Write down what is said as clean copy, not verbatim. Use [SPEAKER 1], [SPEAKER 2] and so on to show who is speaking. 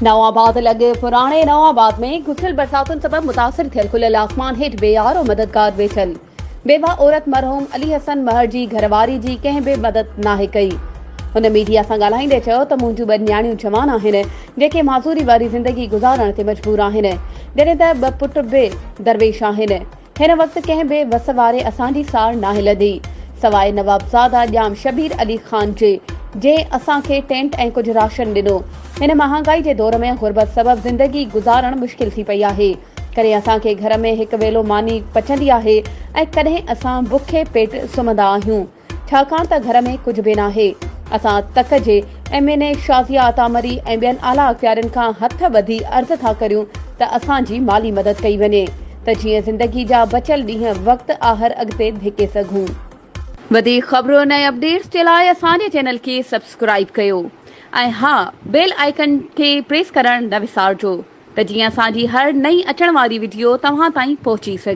[SPEAKER 1] नवाबाद लॻे पुराणे नवाबाद में घुसियल बरसातुनि सबबि मुतासिर थियल खुलियल आसमान हेठि बेयार और मददगार वेठल बेवा औरत मरहूम अली हसन महर जी घरवारी जी कंहिं बि मदद नाहे कई। हुन मीडिया सां ॻाल्हाईंदे चयो त मुंहिंजूं ॿ न्याणियूं जवान आहिनि जेके माज़ूरी वारी ज़िंदगी गुज़ारण ते मजबूर आहिनि, जॾहिं त ॿ पुट बि दरवेश आहिनि। हिन वक़्तु कंहिं बि वस वारे असांजी सार नाहे लधी सवाइ नवाबज़ादा ॼाम शबीर अली ख़ान जे असांखे टेंट ऐं कुझु राशन ॾिनो। हिन महांगाई जे दौर में गुरबत सबबि ज़िंदगी गुज़ारण मुश्किल थी पई आहे, करे असांखे घर में हिकु वेलो मानी पचंदी आहे ऐं कॾहिं असां बुखे पेट सुम्हंदा आहियूं, छाकाणि त घर में कुझु बि नाहे। असां तक जे MNA शाज़िया अतामरी ऐं ॿियनि आला अख़्तियारनि खां हथ ॿधी अर्ज़ु था करियूं त असांजी माली मदद कई वञे त जीअं ज़िंदगी जा बचियल ॾींहं वक़्तु आहर अॻिते धिके सघूं। वधीक ख़बरुनि ऐं अपडेट्स जे लाइ असांजे चैनल खे सब्सक्राइब कयो ऐं हा, बेल आइकन खे प्रेस करणु न विसारिजो त जीअं असांजी हर नई अचण वारी वीडियो तव्हां ताईं पहुची सघे।